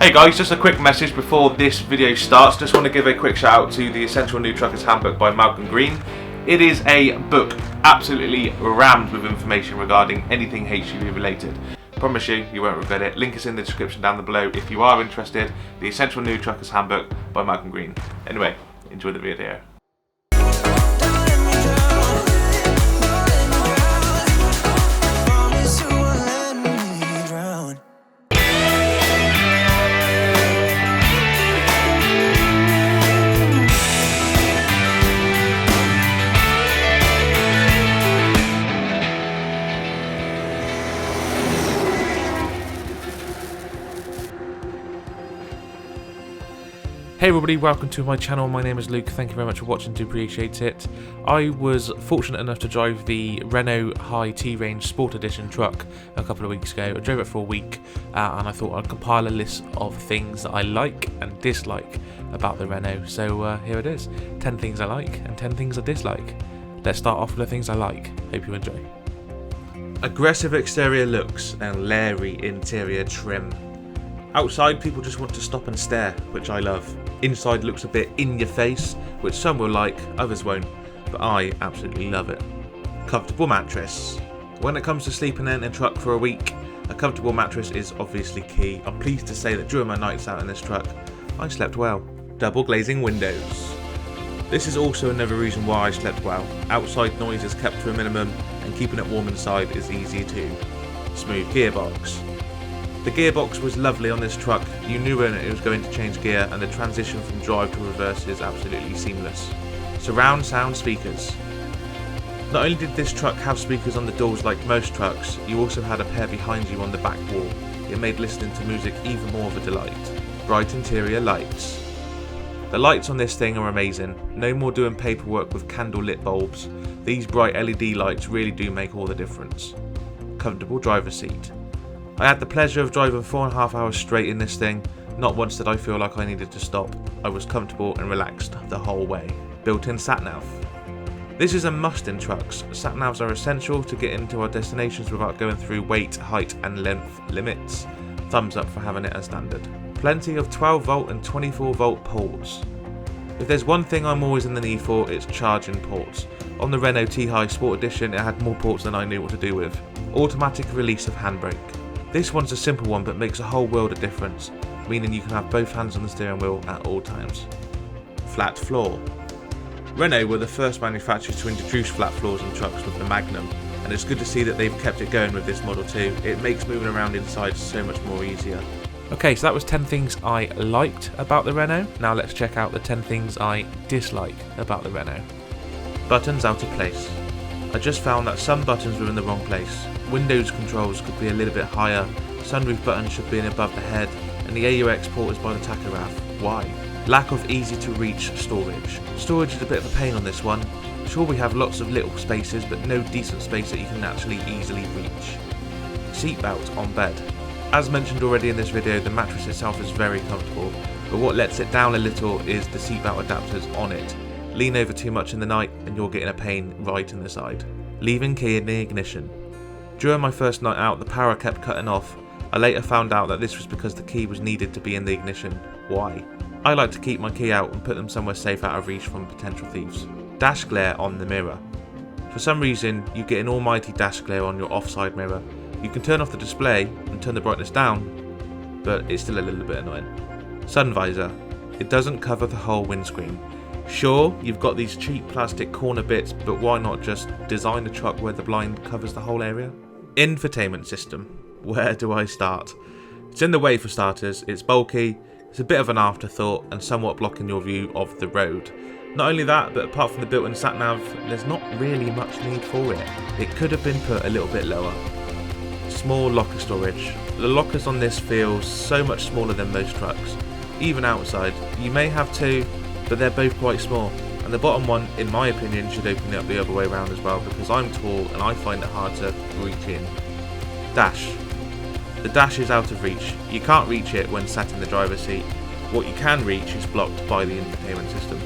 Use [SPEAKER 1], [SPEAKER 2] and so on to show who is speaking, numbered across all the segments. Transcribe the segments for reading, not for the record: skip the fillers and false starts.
[SPEAKER 1] Hey guys, just a quick message before this video starts. Just want to give a quick shout out to the Essential New Trucker's Handbook by Malcolm Green. It is a book absolutely rammed with information regarding anything HGV related. Promise you, you won't regret it. Link is in the description down below if you are interested. The Essential New Trucker's Handbook by Malcolm Green. Anyway, enjoy the video. Hey everybody, welcome to my channel. My name is Luke. Thank you very much for watching, do appreciate it. I was fortunate enough to drive the Renault High T-Range Sport Edition truck a couple of weeks ago. I drove it for a week and I thought I'd compile a list of things that I like and dislike about the Renault. So here it is, 10 things I like and 10 things I dislike. Let's start off with the things I like. Hope you enjoy. Aggressive exterior looks and leery interior trim. Outside, people just want to stop and stare, which I love. Inside looks a bit in your face, which some will like, others won't, but I absolutely love it. Comfortable mattress. When it comes to sleeping in a truck for a week, a comfortable mattress is obviously key. I'm pleased to say that during my nights out in this truck, I slept well. Double glazing windows. This is also another reason why I slept well. Outside noise is kept to a minimum, and keeping it warm inside is easy too. Smooth gearbox. The gearbox was lovely on this truck. You knew when it was going to change gear, and the transition from drive to reverse is absolutely seamless. Surround sound speakers. Not only did this truck have speakers on the doors like most trucks, you also had a pair behind you on the back wall. It made listening to music even more of a delight. Bright interior lights. The lights on this thing are amazing. No more doing paperwork with candle-lit bulbs. These bright LED lights really do make all the difference. Comfortable driver's seat. I had the pleasure of driving 4.5 hours straight in this thing. Not once did I feel like I needed to stop. I was comfortable and relaxed the whole way. Built-in sat-nav. This is a must in trucks. Sat-navs are essential to get into our destinations without going through weight, height and length limits. Thumbs up for having it as standard. Plenty of 12 volt and 24 volt ports. If there's one thing I'm always in the need for, it's charging ports. On the Renault T-High Sport Edition, it had more ports than I knew what to do with. Automatic release of handbrake. This one's a simple one but makes a whole world of difference, meaning you can have both hands on the steering wheel at all times. Flat floor. Renault were the first manufacturer to introduce flat floors in trucks with the Magnum, and it's good to see that they've kept it going with this model too. It makes moving around inside so much more easier. Okay, so that was 10 things I liked about the Renault. Now let's check out the 10 things I dislike about the Renault. Buttons out of place. I just found that some buttons were in the wrong place. Windows controls could be a little bit higher, sunroof buttons should be above the head, and the AUX port is by the tachograph. Why? Lack of easy to reach storage. Storage is a bit of a pain on this one. Sure, we have lots of little spaces, but no decent space that you can actually easily reach. Seatbelt on bed. As mentioned already in this video, the mattress itself is very comfortable, but what lets it down a little is the seatbelt adapters on it. Lean over too much in the night and you're getting a pain right in the side. Leaving key in the ignition. During my first night out, the power kept cutting off. I later found out that this was because the key was needed to be in the ignition. Why? I like to keep my key out and put them somewhere safe out of reach from potential thieves. Dash glare on the mirror. For some reason, you get an almighty dash glare on your offside mirror. You can turn off the display and turn the brightness down, but it's still a little bit annoying. Sun visor. It doesn't cover the whole windscreen. Sure, you've got these cheap plastic corner bits, but why not just design a truck where the blind covers the whole area? Infotainment system. Where do I start? It's in the way for starters, it's bulky, it's a bit of an afterthought and somewhat blocking your view of the road. Not only that, but apart from the built-in sat-nav, there's not really much need for it. It could have been put a little bit lower. Small locker storage. The lockers on this feel so much smaller than most trucks. Even outside, you may have two, but they're both quite small. And the bottom one, in my opinion, should open it up the other way around as well, because I'm tall and I find it hard to reach in. Dash. The dash is out of reach. You can't reach it when sat in the driver's seat. What you can reach is blocked by the infotainment system.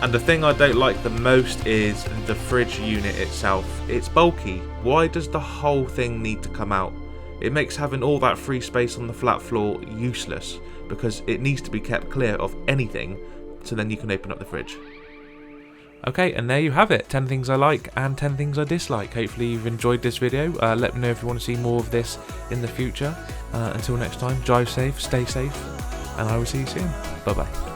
[SPEAKER 1] And the thing I don't like the most is the fridge unit itself. It's bulky. Why does the whole thing need to come out? It makes having all that free space on the flat floor useless. because it needs to be kept clear of anything, so then you can open up the fridge. Okay, and there you have it, 10 things I like and 10 things I dislike. Hopefully you've enjoyed this video. Let me know if you want to see more of this in the future. Until next time, drive safe, stay safe, and I will see you soon. Bye bye.